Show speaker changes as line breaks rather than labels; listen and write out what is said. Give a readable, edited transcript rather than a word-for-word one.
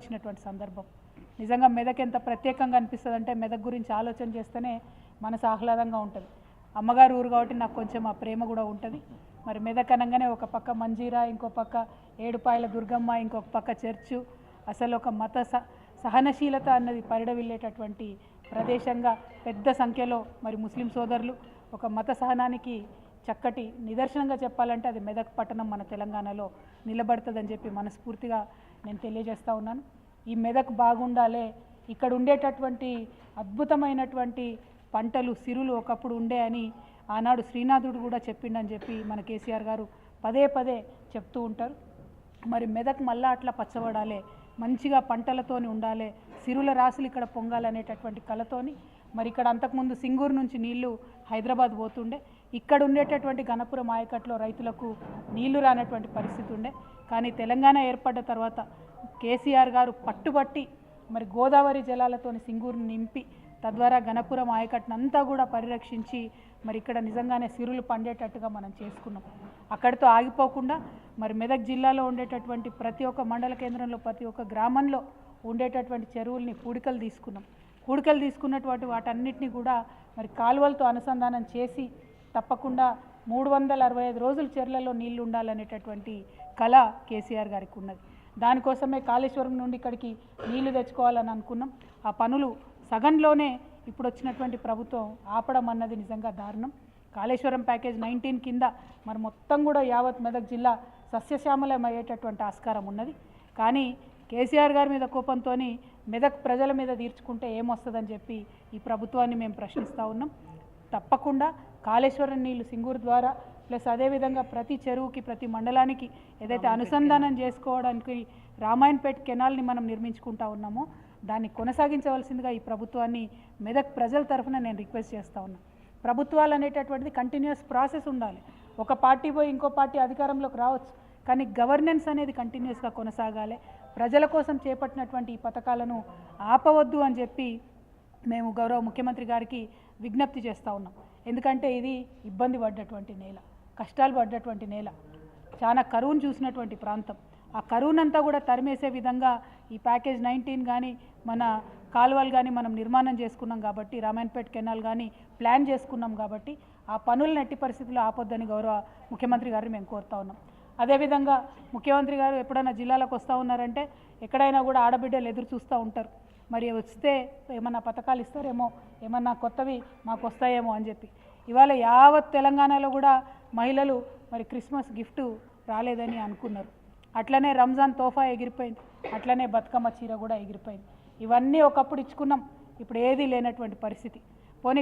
వచ్చినటువంటి సందర్భం. నిజంగా మెదక్ ఎంత ప్రత్యేకంగా అనిపిస్తుందంటే మెదక్ గురించి ఆలోచన చేస్తేనే మనసు ఆహ్లాదంగా ఉంటుంది. అమ్మగారు ఊరు కాబట్టి నాకు కొంచెం ఆ ప్రేమ కూడా ఉంటుంది. మరి మెదక్ అనగానే ఒక పక్క మంజీరా, ఇంకో పక్క ఏడుపాయల దుర్గమ్మ, ఇంకొక పక్క చర్చు, అసలు ఒక మత సహనశీలత అన్నది పరిడవిల్లేటటువంటి ప్రదేశంగా పెద్ద సంఖ్యలో మరి ముస్లిం సోదరులు ఒక మత సహనానికి చక్కటి నిదర్శనంగా చెప్పాలంటే అది మెదక్ పట్టణం మన తెలంగాణలో నిలబడుతుందని చెప్పి మనస్ఫూర్తిగా నేను తెలియజేస్తూ ఉన్నాను. ఈ మెదక్ బాగుండాలే, ఇక్కడ ఉండేటటువంటి అద్భుతమైనటువంటి పంటలు సిరులు ఒకప్పుడు ఉండే అని ఆనాడు శ్రీనాథుడు కూడా చెప్పిండని చెప్పి మన కేసీఆర్ గారు పదే పదే చెప్తూ ఉంటారు. మరి మెదక్ మళ్ళా అట్లా పచ్చబడాలి, మంచిగా పంటలతోని ఉండాలి, సిరుల రాసులు ఇక్కడ పొంగాలనేటటువంటి కళతోని మరి ఇక్కడ అంతకుముందు సింగూరు నుంచి నీళ్లు హైదరాబాద్ పోతుండే, ఇక్కడ ఉండేటటువంటి గణపురం ఆయకట్లో రైతులకు నీళ్లు రానటువంటి పరిస్థితి ఉండే. కానీ తెలంగాణ ఏర్పడ్డ తర్వాత కేసీఆర్ గారు పట్టుబట్టి మరి గోదావరి జలాలతోని సింగూరుని నింపి తద్వారా గణపురం ఆయకట్టునంతా కూడా పరిరక్షించి మరి ఇక్కడ నిజంగానే సిరులు పండేటట్టుగా మనం చేసుకున్నాం. అక్కడితో ఆగిపోకుండా మరి మెదక్ జిల్లాలో ఉండేటటువంటి ప్రతి ఒక్క మండల కేంద్రంలో ప్రతి ఒక్క గ్రామంలో ఉండేటటువంటి చెరువుల్ని పూడికలు తీసుకున్నాం. పూడికలు తీసుకున్నటువంటి వాటన్నిటిని కూడా మరి కాలువలతో అనుసంధానం చేసి తప్పకుండా 365 రోజులు చెర్లలో నీళ్లు ఉండాలనేటటువంటి కళ కేసీఆర్ గారికి ఉన్నది. దానికోసమే కాళేశ్వరం నుండి ఇక్కడికి నీళ్లు తెచ్చుకోవాలని అనుకున్నాం. ఆ పనులు సగంలోనే ఇప్పుడు వచ్చినటువంటి ప్రభుత్వం ఆపడం అన్నది నిజంగా దారుణం. కాళేశ్వరం ప్యాకేజ్ 19 కింద మరి మొత్తం కూడా యావత్ మెదక్ జిల్లా సస్యశ్యామలం అయ్యేటటువంటి ఆస్కారం ఉన్నది. కానీ కేసీఆర్ గారి మీద కోపంతో మెదక్ ప్రజల మీద తీర్చుకుంటే ఏమొస్తుందని చెప్పి ఈ ప్రభుత్వాన్ని మేము ప్రశ్నిస్తూ ఉన్నాం. తప్పకుండా కాళేశ్వరం నీళ్లు సింగూరు ద్వారా ప్లస్ అదేవిధంగా ప్రతి చెరువుకి ప్రతి మండలానికి ఏదైతే అనుసంధానం చేసుకోవడానికి రామాయణపేట్ కెనాల్ని మనం నిర్మించుకుంటా ఉన్నామో దాన్ని కొనసాగించవలసిందిగా ఈ ప్రభుత్వాన్ని మెదక్ ప్రజల తరఫున నేను రిక్వెస్ట్ చేస్తూ ఉన్నాను. ప్రభుత్వాలు అనేటటువంటిది కంటిన్యూస్ ప్రాసెస్ ఉండాలి. ఒక పార్టీ పోయి ఇంకో పార్టీ అధికారంలోకి రావచ్చు, కానీ గవర్నెన్స్ అనేది కంటిన్యూస్గా కొనసాగాలి. ప్రజల కోసం చేపట్టినటువంటి ఈ పథకాలను ఆపవద్దు అని చెప్పి మేము గౌరవ ముఖ్యమంత్రి గారికి విజ్ఞప్తి చేస్తూ ఉన్నాం. ఎందుకంటే ఇది ఇబ్బంది పడ్డటువంటి నేల, కష్టాలు పడ్డటువంటి నేల, చాలా కరువును చూసినటువంటి ప్రాంతం. ఆ కరువునంతా కూడా తరిమేసే విధంగా ఈ ప్యాకేజ్ 19 కానీ మన కాలువలు కానీ మనం నిర్మాణం చేసుకున్నాం కాబట్టి, రామాయణపేట్ కెనాల్ కానీ ప్లాన్ చేసుకున్నాం కాబట్టి ఆ పనులను ఎట్టి పరిస్థితుల్లో ఆపొద్దని గౌరవ ముఖ్యమంత్రి గారిని మేము కోరుతా ఉన్నాం. అదేవిధంగా ముఖ్యమంత్రి గారు ఎప్పుడైనా జిల్లాలకు వస్తూ ఉన్నారంటే ఎక్కడైనా కూడా ఆడబిడ్డలు ఎదురు చూస్తూ ఉంటారు. మరి వస్తే ఏమన్నా పథకాలు ఇస్తారేమో, ఏమన్నా కొత్తవి మాకు వస్తాయేమో అని చెప్పి. ఇవాళ యావత్ తెలంగాణలో కూడా మహిళలు మరి క్రిస్మస్ గిఫ్ట్ రాలేదని అనుకున్నారు. అట్లనే రంజాన్ తోఫా ఎగిరిపోయింది, అట్లనే బతుకమ్మ చీర కూడా ఎగిరిపోయింది. ఇవన్నీ ఒకప్పుడు ఇచ్చుకున్నాం, ఇప్పుడు ఏదీ లేనటువంటి పరిస్థితి. పోనీ